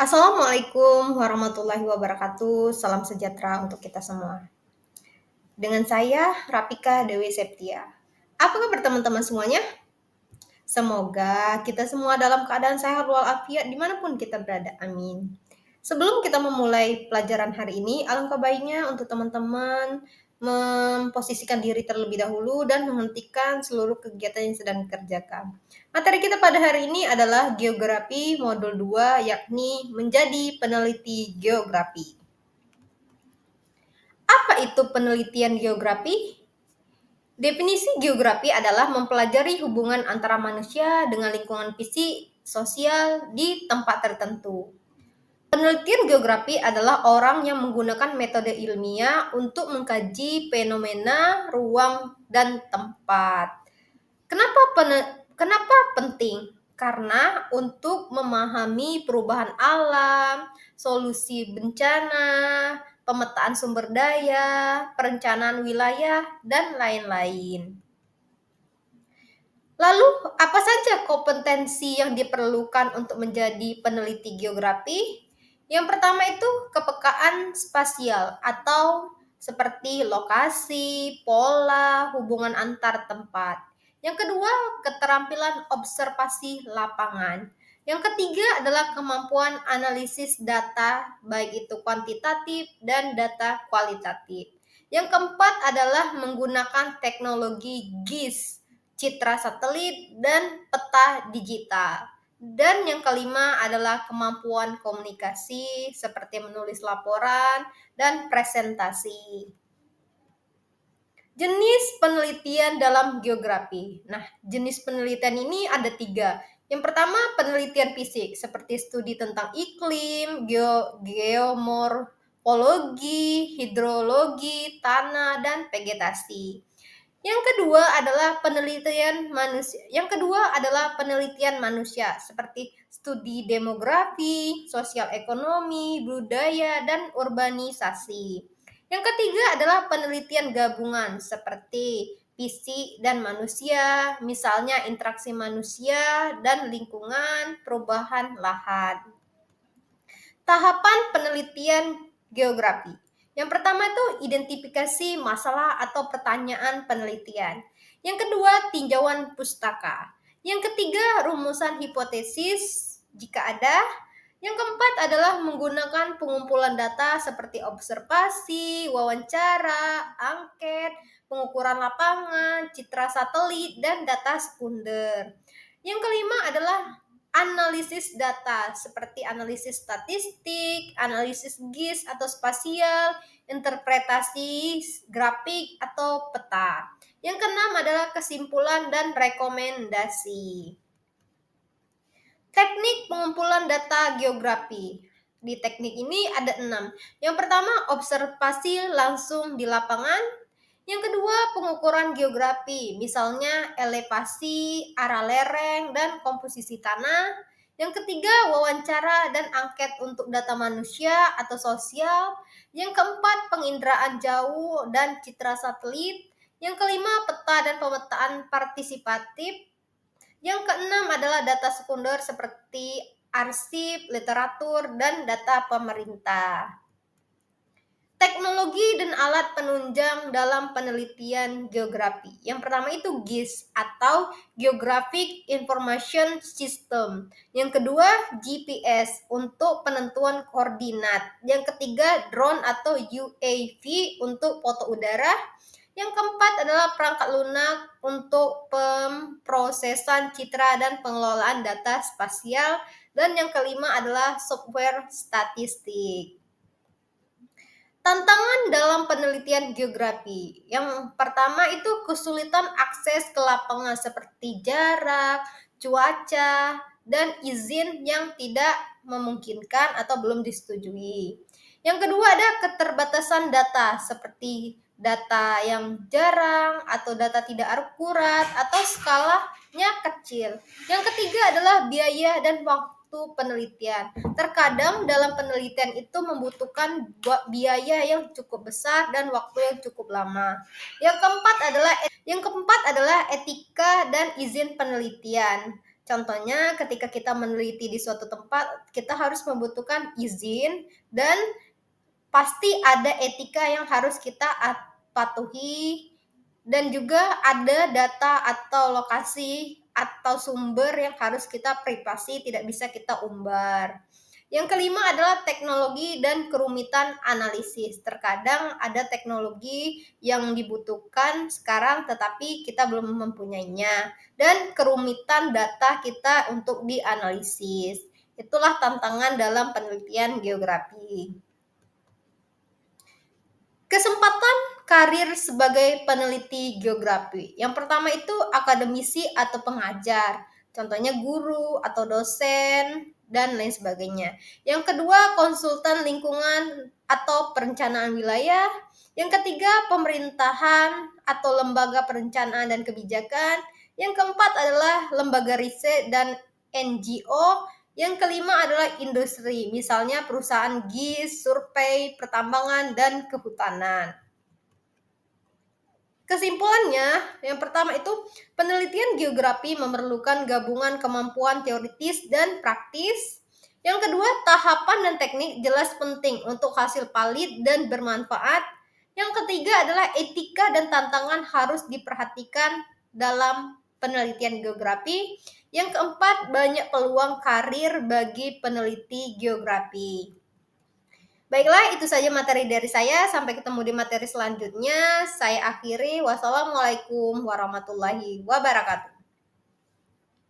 Assalamualaikum warahmatullahi wabarakatuh. Salam sejahtera untuk kita semua. Dengan saya, Rapika Dewi Septia. Apa kabar teman-teman semuanya? Semoga kita semua dalam keadaan sehat walafiat dimanapun kita berada. Amin. Sebelum kita memulai pelajaran hari ini, alangkah baiknya untuk teman-teman memposisikan diri terlebih dahulu dan menghentikan seluruh kegiatan yang sedang dikerjakan. Materi kita pada hari ini adalah Geografi Modul 2, yakni menjadi peneliti geografi. Apa itu penelitian geografi? Definisi geografi adalah mempelajari hubungan antara manusia dengan lingkungan fisik, sosial di tempat tertentu. Penelitian geografi adalah orang yang menggunakan metode ilmiah untuk mengkaji fenomena, ruang, dan tempat. Kenapa penting? Karena untuk memahami perubahan alam, solusi bencana, pemetaan sumber daya, perencanaan wilayah, dan lain-lain. Lalu, apa saja kompetensi yang diperlukan untuk menjadi peneliti geografi? Yang pertama itu kepekaan spasial atau seperti lokasi, pola, hubungan antar tempat. Yang kedua, keterampilan observasi lapangan. Yang ketiga adalah kemampuan analisis data, baik itu kuantitatif dan data kualitatif. Yang keempat adalah menggunakan teknologi GIS, citra satelit, dan peta digital. Dan yang kelima adalah kemampuan komunikasi seperti menulis laporan dan presentasi. Jenis penelitian dalam geografi. Nah, jenis penelitian ini ada 3. Yang pertama, penelitian fisik, seperti studi tentang iklim, geomorfologi, hidrologi, tanah, dan vegetasi. Yang kedua adalah penelitian manusia seperti studi demografi, sosial ekonomi, budaya, dan urbanisasi. Yang ketiga adalah penelitian gabungan seperti fisik dan manusia, misalnya interaksi manusia dan lingkungan, perubahan lahan. Tahapan penelitian geografi. Yang pertama itu identifikasi masalah atau pertanyaan penelitian. Yang kedua, tinjauan pustaka. Yang ketiga, rumusan hipotesis jika ada. Yang keempat adalah menggunakan pengumpulan data seperti observasi, wawancara, angket, pengukuran lapangan, citra satelit, dan data sekunder. Yang kelima adalah analisis data seperti analisis statistik, analisis GIS atau spasial, interpretasi grafik atau peta. Yang keenam adalah kesimpulan dan rekomendasi. Teknik pengumpulan data geografi. Di teknik ini ada 6. Yang pertama, observasi langsung di lapangan. Yang kedua, pengukuran geografi, misalnya elevasi, arah lereng, dan komposisi tanah. Yang ketiga, wawancara dan angket untuk data manusia atau sosial. Yang keempat, penginderaan jauh dan citra satelit. Yang kelima, peta dan pemetaan partisipatif. Yang keenam adalah data sekunder seperti arsip, literatur, dan data pemerintah. Teknologi dan alat penunjang dalam penelitian geografi. Yang pertama itu GIS atau Geographic Information System. Yang kedua GPS untuk penentuan koordinat. Yang ketiga drone atau UAV untuk foto udara. Yang keempat adalah perangkat lunak untuk pemrosesan citra dan pengelolaan data spasial. Dan yang kelima adalah software statistik. Tantangan dalam penelitian geografi. Yang pertama itu kesulitan akses ke lapangan seperti jarak, cuaca, dan izin yang tidak memungkinkan atau belum disetujui. Yang kedua ada keterbatasan data seperti data yang jarang atau data tidak akurat atau skalanya kecil. Yang ketiga adalah biaya dan waktu penelitian. Terkadang dalam penelitian itu membutuhkan biaya yang cukup besar dan waktu yang cukup lama. Yang keempat adalah etika dan izin penelitian. Contohnya ketika kita meneliti di suatu tempat, kita harus membutuhkan izin dan pasti ada etika yang harus kita patuhi dan juga ada data atau lokasi atau sumber yang harus kita privasi, tidak bisa kita umbar. Yang kelima adalah teknologi dan kerumitan analisis. Terkadang ada teknologi yang dibutuhkan sekarang tetapi kita belum mempunyainya. Dan kerumitan data kita untuk dianalisis. Itulah tantangan dalam penelitian geografi. Kesempatan karir sebagai peneliti geografi. Yang pertama itu akademisi atau pengajar, contohnya guru atau dosen, dan lain sebagainya. Yang kedua, konsultan lingkungan atau perencanaan wilayah. Yang ketiga, pemerintahan atau lembaga perencanaan dan kebijakan. Yang keempat adalah lembaga riset dan NGO. Yang kelima adalah industri, misalnya perusahaan GIS, survei, pertambangan, dan kehutanan. Kesimpulannya, yang pertama itu penelitian geografi memerlukan gabungan kemampuan teoritis dan praktis. Yang kedua, tahapan dan teknik jelas penting untuk hasil valid dan bermanfaat. Yang ketiga adalah etika dan tantangan harus diperhatikan dalam penelitian geografi. Yang keempat, banyak peluang karir bagi peneliti geografi. Baiklah, itu saja materi dari saya. Sampai ketemu di materi selanjutnya. Saya akhiri. Wassalamualaikum warahmatullahi wabarakatuh.